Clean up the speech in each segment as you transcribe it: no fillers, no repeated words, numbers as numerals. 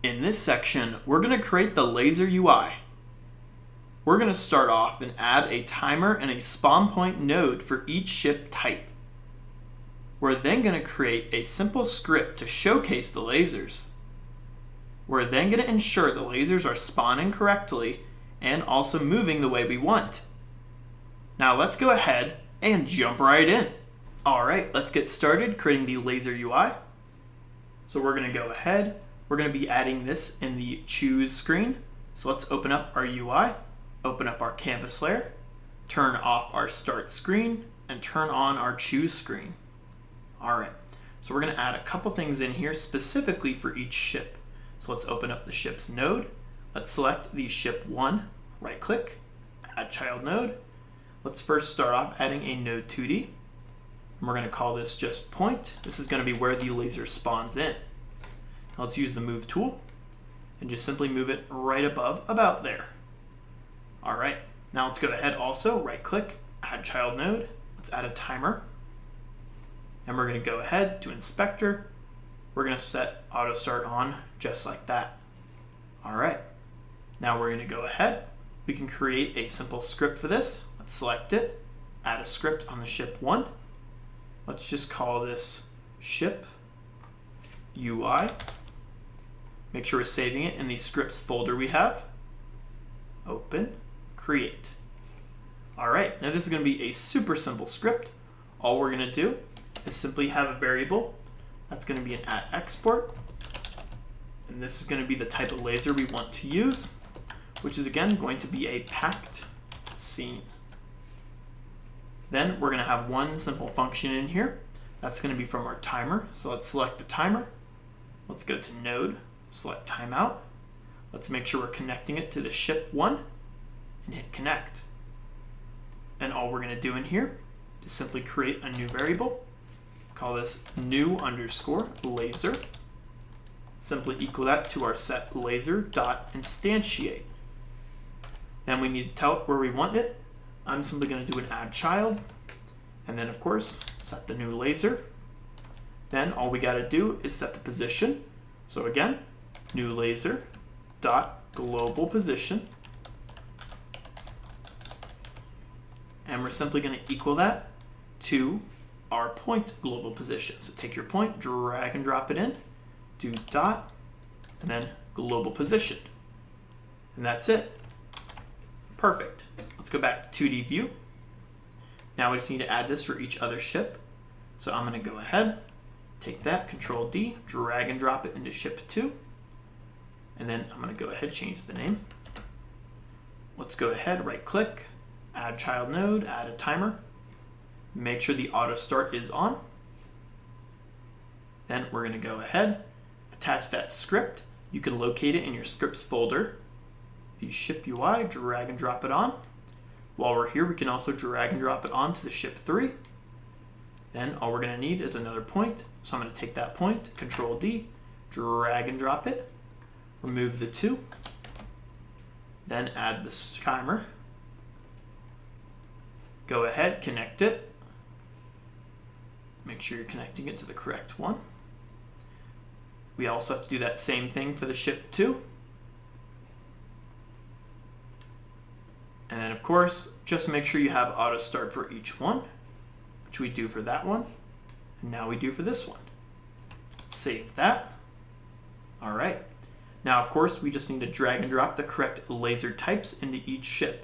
In this section, we're going to create the laser UI. We're going to start off and add a timer and a spawn point node for each ship type. We're then going to create a simple script to showcase the lasers. We're then going to ensure the lasers are spawning correctly and also moving the way we want. Now let's go ahead and jump right in. Alright, let's get started creating the laser UI. So we're going to go ahead. We're going to be adding this in the choose screen. So let's open up our UI, open up our canvas layer, turn off our start screen, and turn on our choose screen. Alright, so we're going to add a couple things in here specifically for each ship. So let's open up the ship's node. Let's select the ship 1, right click, add child node. Let's first start off adding a node 2D. And we're going to call this just point. This is going to be where the laser spawns in. Now let's use the move tool and just simply move it right above, about there. Alright, now let's go ahead also, right click, add child node. Let's add a timer. And we're going to go ahead to inspector. We're going to set auto start on just like that. Alright, now we're going to go ahead. We can create a simple script for this. Let's select it, add a script on the ship 1. Let's just call this ship UI. Make sure we're saving it in the scripts folder we have. Open, create. Alright, now this is going to be a super simple script. All we're going to do is simply have a variable that's going to be an @export. And this is going to be the type of laser we want to use, which is again going to be a packed scene. Then we're going to have one simple function in here. That's going to be from our timer. So let's select the timer. Let's go to node, select timeout. Let's make sure we're connecting it to the ship 1 and hit connect. And all we're going to do in here is simply create a new variable. Call this new underscore laser. Simply equal that to our set laser dot instantiate. Then we need to tell it where we want it. I'm simply going to do an add child, and then of course set the new laser. Then all we got to do is set the position. So again, new laser dot global position, and we're simply going to equal that to our point global position. So take your point, drag and drop it in, do dot, and then global position. And that's it. Perfect. Let's go back to 2D view. Now we just need to add this for each other ship. So I'm going to go ahead, take that, Control D, drag and drop it into ship 2. And then I'm going to go ahead, change the name. Let's go ahead, right click, add child node, add a timer. Make sure the auto start is on. Then we're going to go ahead, attach that script. You can locate it in your scripts folder. The ship UI, drag and drop it on. While we're here, we can also drag and drop it onto the ship 3. Then all we're going to need is another point. So I'm going to take that point, Control D, drag and drop it, remove the 2, then add the timer. Go ahead, connect it. Make sure you're connecting it to the correct one. We also have to do that same thing for the ship 2. And then of course, just make sure you have auto start for each one, which we do for that one. And now we do for this one. Save that. All right. Now, of course, we just need to drag and drop the correct laser types into each ship.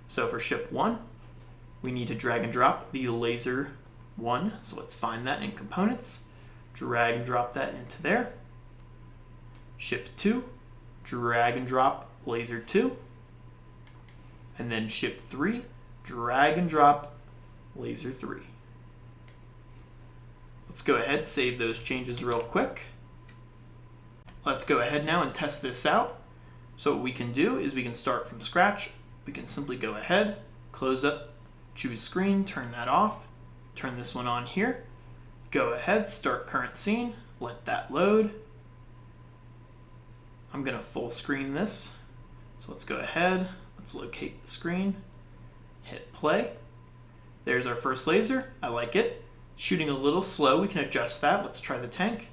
So for ship 1, we need to drag and drop the laser 1. So let's find that in components. Drag and drop that into there. Ship 2, drag and drop laser 2. And then ship 3, drag and drop laser 3. Let's go ahead, save those changes real quick. Let's go ahead now and test this out. So what we can do is we can start from scratch. We can simply go ahead, close up, choose screen, turn that off, turn this one on here. Go ahead, start current scene, let that load. I'm going to full screen this. So let's go ahead, let's locate the screen, hit play. There's our first laser. I like it. Shooting a little slow, we can adjust that. Let's try the tank.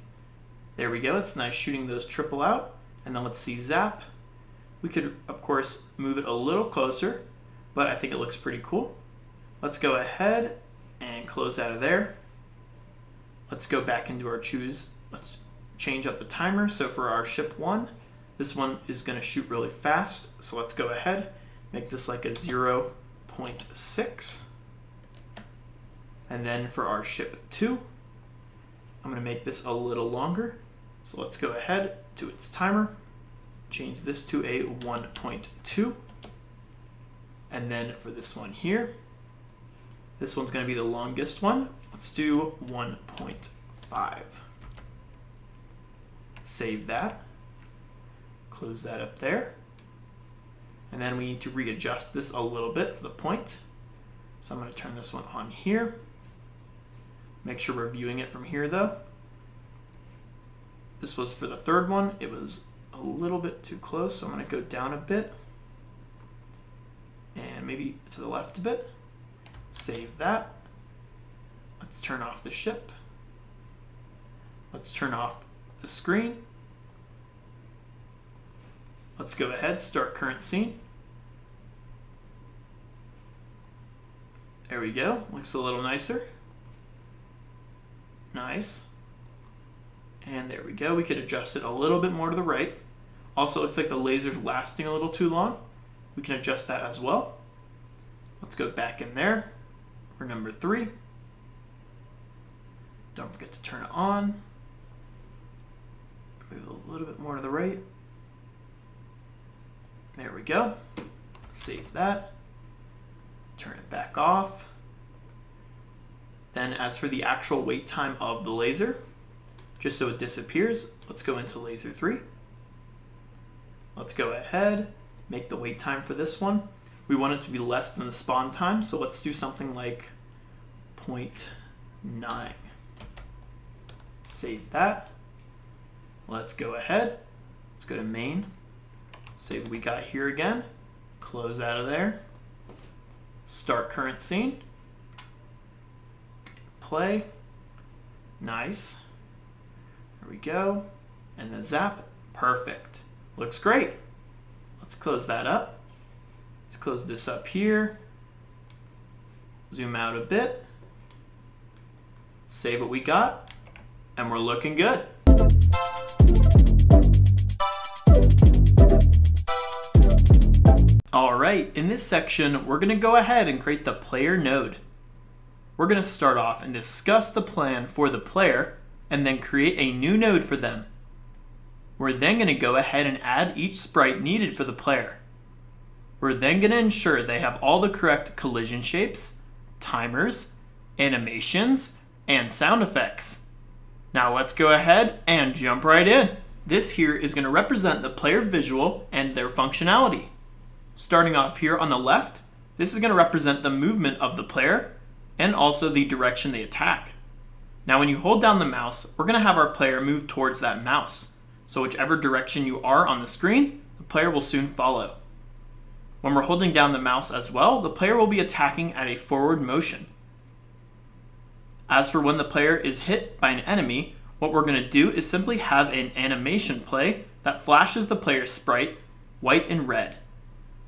There we go. It's nice shooting those triple out. And then let's see zap. We could, of course, move it a little closer, but I think it looks pretty cool. Let's go ahead and close out of there. Let's go back into our choose. Let's change up the timer. So for our ship 1, this one is going to shoot really fast. So let's go ahead, make this like a 0.6. And then for our ship 2, I'm going to make this a little longer. So let's go ahead to its timer, change this to a 1.2. And then for this one here, this one's going to be the longest one. Let's do 1.5. Save that. Close that up there. And then we need to readjust this a little bit for the point. So I'm going to turn this one on here. Make sure we're viewing it from here though. This was for the third one. It was a little bit too close, so I'm going to go down a bit. And maybe to the left a bit. Save that. Let's turn off the ship. Let's turn off the screen. Let's go ahead, start current scene. There we go, looks a little nicer. Nice. And there we go, we could adjust it a little bit more to the right. Also looks like the laser's lasting a little too long. We can adjust that as well. Let's go back in there for number 3. Don't forget to turn it on. Move a little bit more to the right. There we go. Save that. Turn it back off. Then as for the actual wait time of the laser, just so it disappears, let's go into laser 3. Let's go ahead, make the wait time for this one. We want it to be less than the spawn time, so let's do something like 0.9. Save that. Let's go ahead. Let's go to main. Save what we got here again. Close out of there. Start current scene. Play. Nice. There we go. And then zap. Perfect. Looks great. Let's close that up. Let's close this up here. Zoom out a bit. Save what we got. And we're looking good. Alright, in this section, we're going to go ahead and create the player node. We're going to start off and discuss the plan for the player, and then create a new node for them. We're then going to go ahead and add each sprite needed for the player. We're then going to ensure they have all the correct collision shapes, timers, animations, and sound effects. Now let's go ahead and jump right in. This here is going to represent the player visual and their functionality. Starting off here on the left, this is going to represent the movement of the player and also the direction they attack. Now when you hold down the mouse, we're going to have our player move towards that mouse. So whichever direction you are on the screen, the player will soon follow. When we're holding down the mouse as well, the player will be attacking at a forward motion. As for when the player is hit by an enemy, what we're going to do is simply have an animation play that flashes the player's sprite white and red.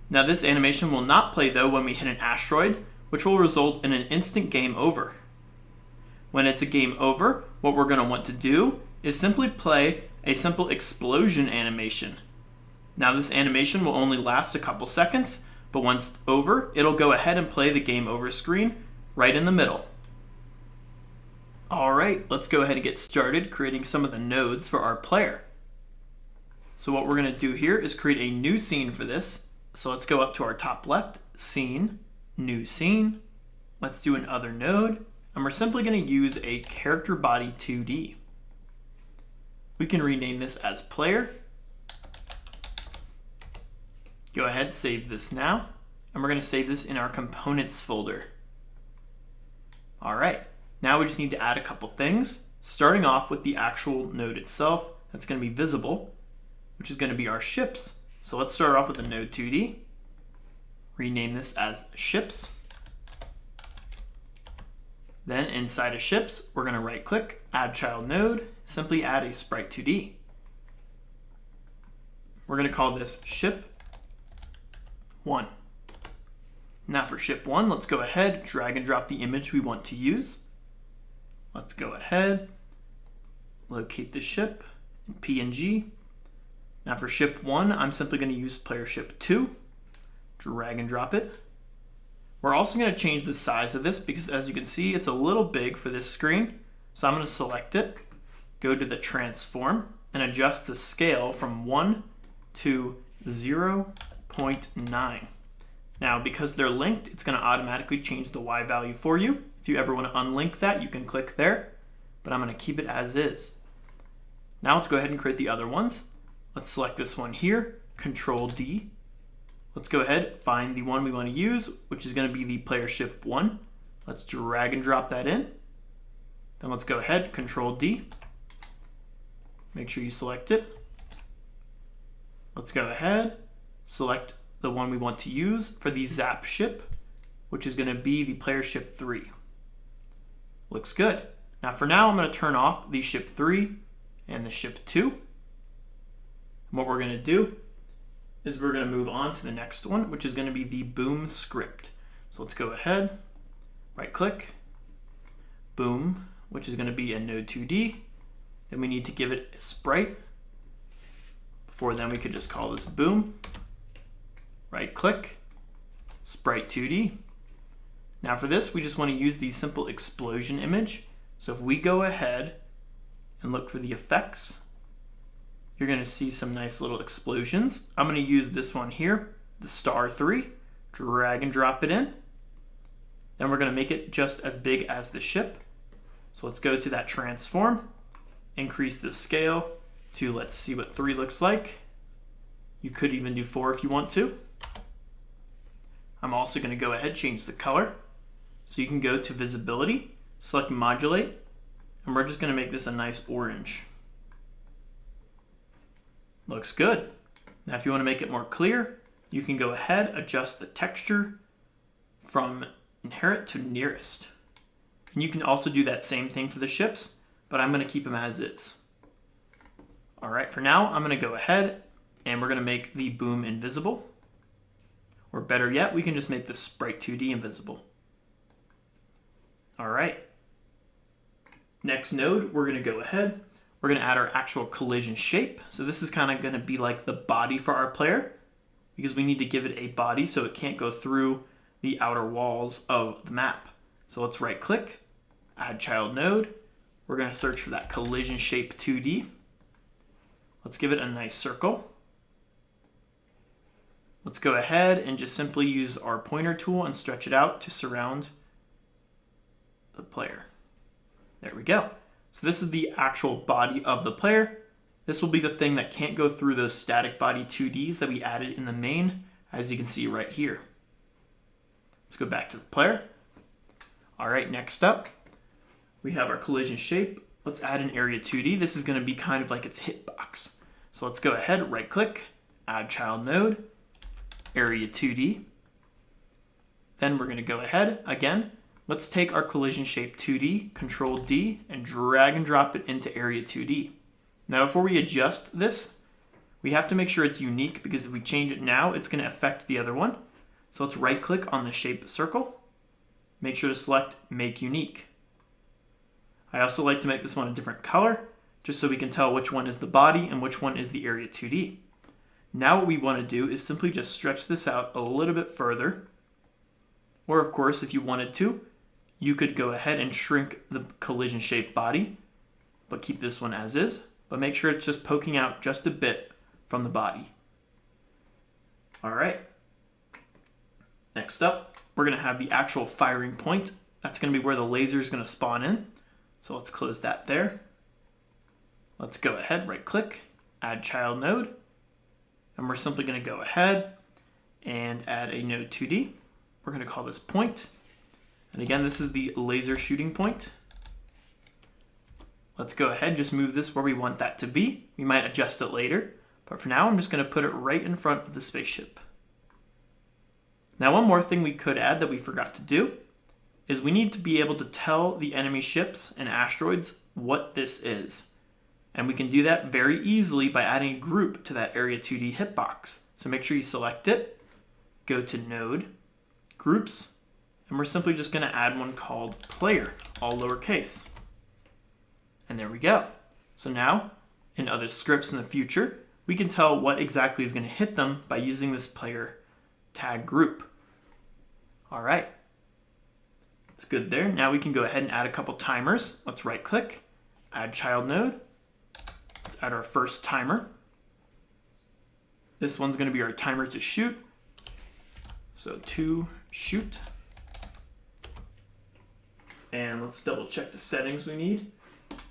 Now this animation will not play though when we hit an asteroid, which will result in an instant game over. When it's a game over, what we're going to want to do is simply play a simple explosion animation. Now this animation will only last a couple seconds, but once over, it'll go ahead and play the game over screen right in the middle. Alright, let's go ahead and get started creating some of the nodes for our player. So what we're going to do here is create a new scene for this. So let's go up to our top left, scene, new scene. Let's do another node, and we're simply going to use a character body 2D. We can rename this as player. Go ahead, save this now, and we're going to save this in our components folder. All right, now we just need to add a couple things, starting off with the actual node itself that's going to be visible, which is going to be our ships. So let's start off with the node 2D, rename this as ships. Then inside of ships, we're going to right click, add child node, simply add a sprite 2D. We're going to call this ship 1. Now for ship 1, let's go ahead, drag and drop the image we want to use. Let's go ahead, locate the ship in PNG. Now for ship 1, I'm simply going to use player ship 2, drag and drop it. We're also going to change the size of this because as you can see, it's a little big for this screen. So I'm going to select it, go to the transform, and adjust the scale from 1 to 0.9. Now, because they're linked, it's going to automatically change the Y value for you. If you ever want to unlink that, you can click there, but I'm going to keep it as is. Now let's go ahead and create the other ones. Let's select this one here, Control D. Let's go ahead, find the one we want to use, which is going to be the player ship 1. Let's drag and drop that in. Then let's go ahead, Control D. Make sure you select it. Let's go ahead, select the one we want to use for the Zap ship, which is going to be the player ship 3. Looks good. Now for now, I'm going to turn off the ship 3 and the ship 2. And what we're going to do is we're going to move on to the next one, which is going to be the Boom script. So let's go ahead, right click, Boom, which is going to be a Node 2D. Then we need to give it a sprite. Before then, we could just call this Boom. Right click, Sprite 2D. Now for this, we just want to use the simple explosion image. So if we go ahead and look for the effects, you're going to see some nice little explosions. I'm going to use this one here, the star 3, drag and drop it in. Then we're going to make it just as big as the ship. So let's go to that transform, increase the scale to, let's see what 3 looks like. You could even do 4 if you want to. I'm also going to go ahead and change the color. So you can go to visibility, select modulate, and we're just going to make this a nice orange. Looks good. Now if you want to make it more clear, you can go ahead, adjust the texture from inherit to nearest. And you can also do that same thing for the ships, but I'm going to keep them as is. All right, for now, I'm going to go ahead and we're going to make the Boom invisible. Or better yet, we can just make the Sprite 2D invisible. All right. Next node, we're going to go ahead. We're going to add our actual collision shape. So this is kind of going to be like the body for our player because we need to give it a body so it can't go through the outer walls of the map. So let's right click, add child node. We're going to search for that collision shape 2D. Let's give it a nice circle. Let's go ahead and just simply use our pointer tool and stretch it out to surround the player. There we go. So this is the actual body of the player. This will be the thing that can't go through those static body 2Ds that we added in the main, as you can see right here. Let's go back to the player. All right, next up, we have our collision shape. Let's add an area 2D. This is going to be kind of like its hitbox. So let's go ahead, right click, add child node, area 2D. Then we're going to go ahead again. Let's take our collision shape 2D, Control D, and drag and drop it into area 2D. Now before we adjust this, we have to make sure it's unique because if we change it now, it's going to affect the other one. So let's right click on the shape circle. Make sure to select Make Unique. I also like to make this one a different color, just so we can tell which one is the body and which one is the area 2D. Now what we want to do is simply just stretch this out a little bit further. Or of course, if you wanted to, you could go ahead and shrink the collision shape body, but keep this one as is. But make sure it's just poking out just a bit from the body. All right. Next up, we're going to have the actual firing point. That's going to be where the laser is going to spawn in. So let's close that there. Let's go ahead, right click, add child node. And we're simply going to go ahead and add a node 2D. We're going to call this point. And again, this is the laser shooting point. Let's go ahead and just move this where we want that to be. We might adjust it later, but for now I'm just going to put it right in front of the spaceship. Now one more thing we could add that we forgot to do is we need to be able to tell the enemy ships and asteroids what this is. And we can do that very easily by adding a group to that Area 2D hitbox. So make sure you select it, go to Node, Groups, and we're simply just going to add one called Player, all lowercase. And there we go. So now, in other scripts in the future, we can tell what exactly is going to hit them by using this player tag group. All right. It's good there. Now we can go ahead and add a couple timers. Let's right click, add child node. Let's add our first timer. This one's going to be our timer to shoot. So to shoot. And let's double check the settings we need.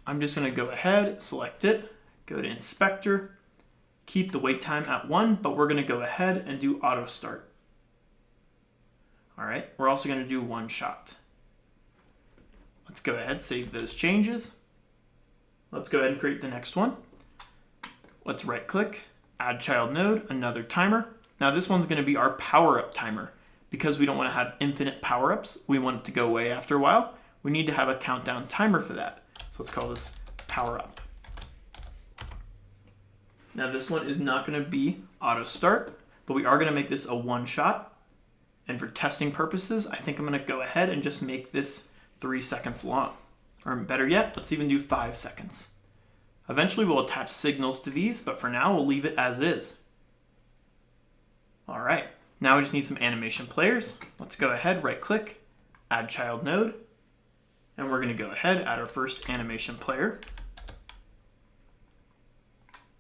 I'm just going to go ahead, select it, go to inspector, keep the wait time at 1, but we're going to go ahead and do auto start. All right, we're also going to do one shot. Let's go ahead, save those changes. Let's go ahead and create the next one. Let's right click, add child node, another timer. Now this one's going to be our power up timer. Because we don't want to have infinite power ups, we want it to go away after a while. We need to have a countdown timer for that. So let's call this power up. Now this one is not going to be auto start, but we are going to make this a one shot. And for testing purposes, I think I'm going to go ahead and just make this 3 seconds long. Or better yet, let's even do 5 seconds. Eventually we'll attach signals to these, but for now we'll leave it as is. All right, now we just need some animation players. Let's go ahead, right click, add child node. And we're going to go ahead, add our first animation player.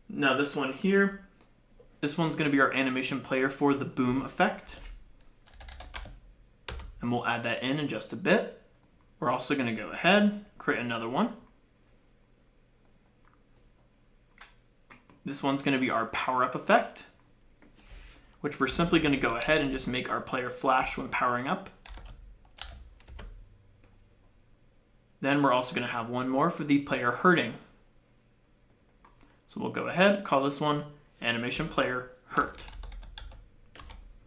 Now this one here, this one's going to be our animation player for the boom effect. And we'll add that in just a bit. We're also going to go ahead, create another one. This one's going to be our power up effect, which we're simply going to go ahead and just make our player flash when powering up. Then we're also going to have one more for the player hurting. So we'll go ahead, call this one animation player hurt.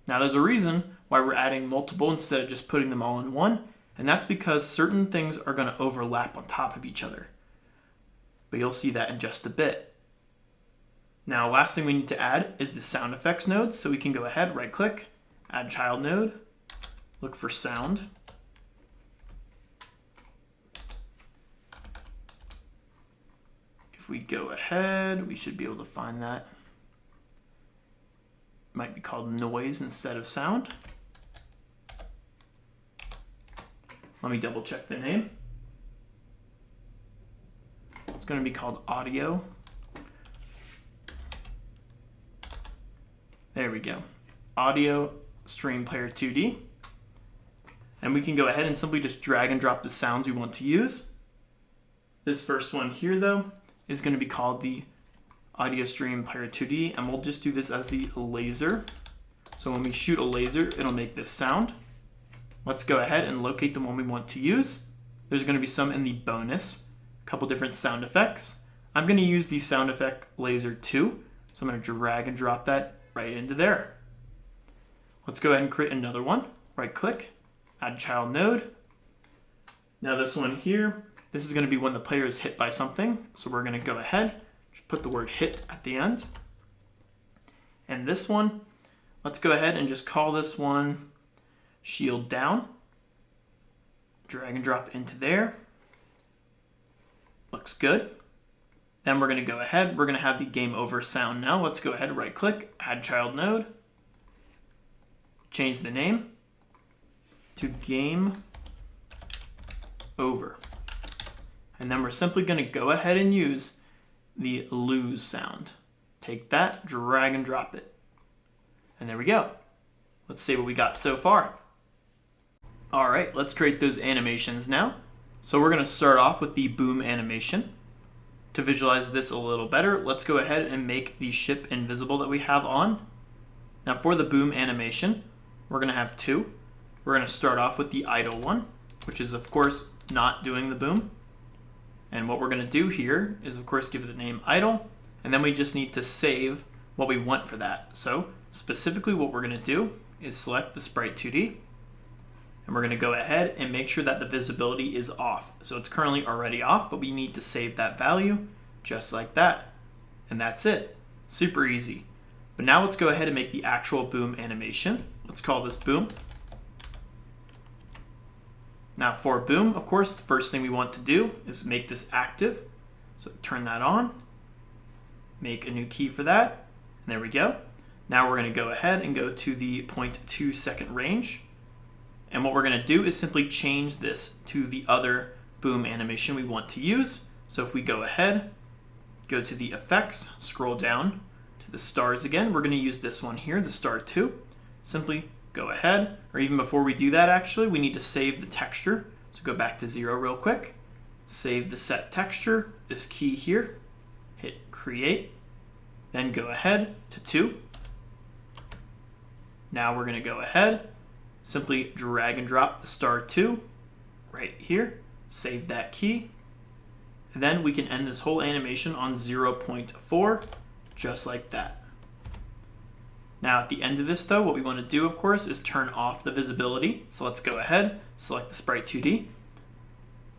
Now there's a reason why we're adding multiple instead of just putting them all in one, and that's because certain things are going to overlap on top of each other. But you'll see that in just a bit. Now last thing we need to add is the sound effects node, so we can go ahead, right click, add child node, look for sound. If we go ahead, we should be able to find that. It might be called noise instead of sound. Let me double check the name. It's going to be called audio. There we go. Audio stream player 2D. And we can go ahead and simply just drag and drop the sounds we want to use. This first one here though is going to be called the audio stream player 2D, and we'll just do this as the laser. So when we shoot a laser, it'll make this sound. Let's go ahead and locate the one we want to use. There's going to be some in the bonus, a couple different sound effects. I'm going to use the sound effect laser 2, so I'm going to drag and drop that right into there. Let's go ahead and create another one. Right click, add child node. Now this one here, this is going to be when the player is hit by something. So we're going to go ahead, just put the word hit at the end. And this one, let's go ahead and just call this one shield down. Drag and drop into there. Looks good. Then we're going to go ahead, we're going to have the game over sound now. Let's go ahead, right click, add child node. Change the name to game over. And then we're simply going to go ahead and use the lose sound. Take that, drag and drop it. And there we go. Let's see what we got so far. All right, let's create those animations now. So we're going to start off with the boom animation. To visualize this a little better, let's go ahead and make the ship invisible that we have on. Now for the boom animation, we're going to have two. We're going to start off with the idle one, which is of course not doing the boom. And what we're going to do here is of course give it the name idle, and then we just need to save what we want for that. So specifically what we're going to do is select the sprite 2D, and we're going to go ahead and make sure that the visibility is off. So it's currently already off, but we need to save that value. just like that. And that's it. Super easy. But now let's go ahead and make the actual boom animation. Let's call this boom. Now for boom, of course, the first thing we want to do is make this active. So turn that on, make a new key for that, and there we go. Now we're going to go ahead and go to the 0.2 second range. And what we're going to do is simply change this to the other boom animation we want to use. So if we go ahead, go to the effects, scroll down to the stars again, we're going to use this one here, the star 2. Simply go ahead, or even before we do that actually, we need to save the texture. So go back to 0 real quick, save the set texture, this key here, hit create, then go ahead to 2. Now we're going to go ahead, simply drag and drop the star 2 right here, save that key, and then we can end this whole animation on 0.4, just like that. Now at the end of this though, what we want to do of course is turn off the visibility. So let's go ahead, select the Sprite 2D,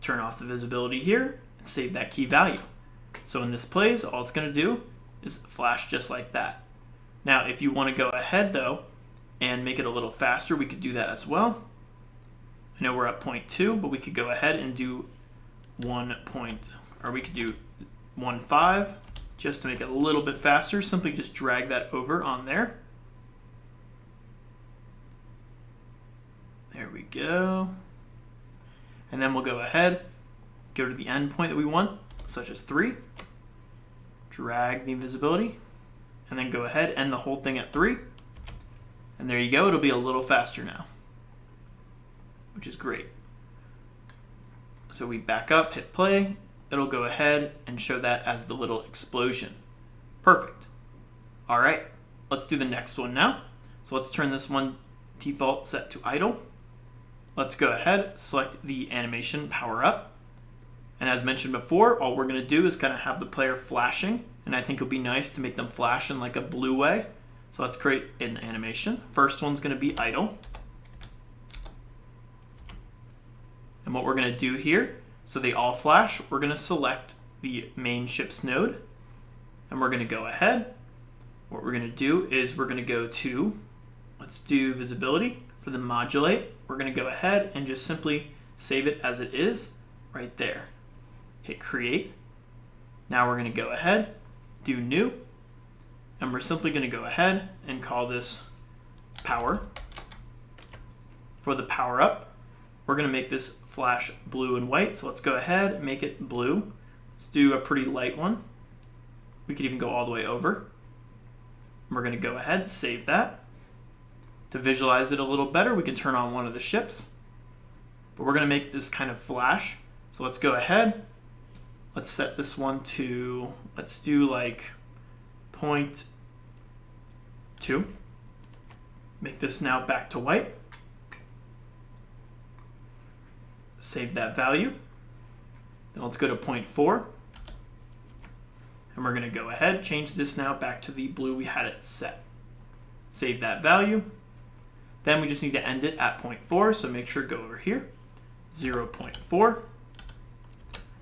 turn off the visibility here, and save that key value. So when this plays, all it's going to do is flash just like that. Now if you want to go ahead though, and make it a little faster, we could do that as well. I know we're at 0.2, but we could go ahead and do 1.5 just to make it a little bit faster. Simply just drag that over on there. There we go. And then we'll go ahead, go to the end point that we want, such as 3. Drag the invisibility, and then go ahead, end the whole thing at 3. And there you go, it'll be a little faster now, which is great. So we back up, hit play, it'll go ahead and show that as the little explosion. Perfect. All right, let's do the next one now. So let's turn this one default set to idle. Let's go ahead, select the animation power up. And as mentioned before, all we're gonna do is kind of have the player flashing, and I think it'll be nice to make them flash in like a blue way. So let's create an animation. First one's going to be idle. And what we're going to do here, so they all flash, we're going to select the main ship's node. And we're going to go ahead. What we're going to do is we're going to go to, let's do visibility. For the modulate, we're going to go ahead and just simply save it as it is right there. Hit create. Now we're going to go ahead, do new. And we're simply going to go ahead and call this power. For the power up, we're going to make this flash blue and white. So let's go ahead and make it blue. Let's do a pretty light one. We could even go all the way over. We're going to go ahead and save that. To visualize it a little better, we can turn on one of the ships. But we're going to make this kind of flash. So let's go ahead. Let's set this one to, let's do like 0.2. Make this now back to white. Save that value. Then let's go to 0.4. And we're going to go ahead, change this now back to the blue we had it set. Save that value. Then we just need to end it at 0.4, so make sure to go over here, 0.4.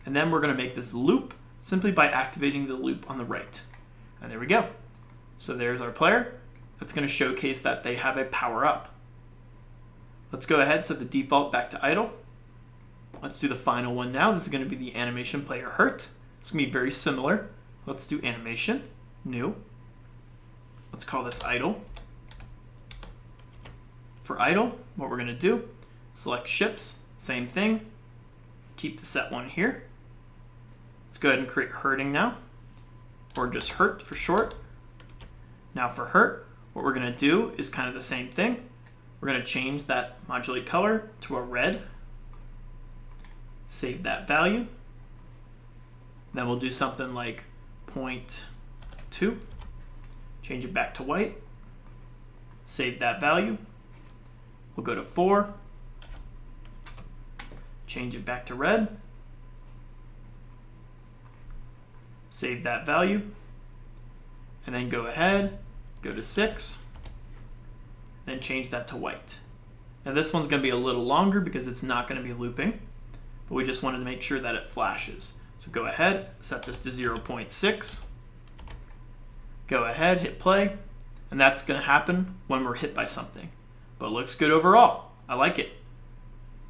And then we're going to make this loop simply by activating the loop on the right. And there we go. So there's our player. That's going to showcase that they have a power up. Let's go ahead, set the default back to idle. Let's do the final one now. This is going to be the animation player hurt. It's going to be very similar. Let's do animation, new. Let's call this idle. For idle, what we're going to do, select ships, same thing. Keep the set one here. Let's go ahead and create hurting now, or just hurt for short. Now for hurt, what we're going to do is kind of the same thing. We're going to change that modulate color to a red. Save that value. Then we'll do something like 0.2. Change it back to white. Save that value. We'll go to 4. Change it back to red. Save that value. And then go ahead, go to 6. Then change that to white. Now this one's going to be a little longer because it's not going to be looping. But we just wanted to make sure that it flashes. So go ahead, set this to 0.6. Go ahead, hit play, and that's going to happen when we're hit by something. But it looks good overall. I like it.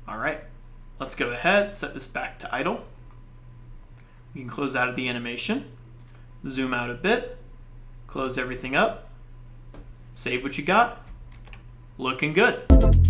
All right, let's go ahead, set this back to idle. We can close out of the animation, zoom out a bit, close everything up, save what you got. Looking good.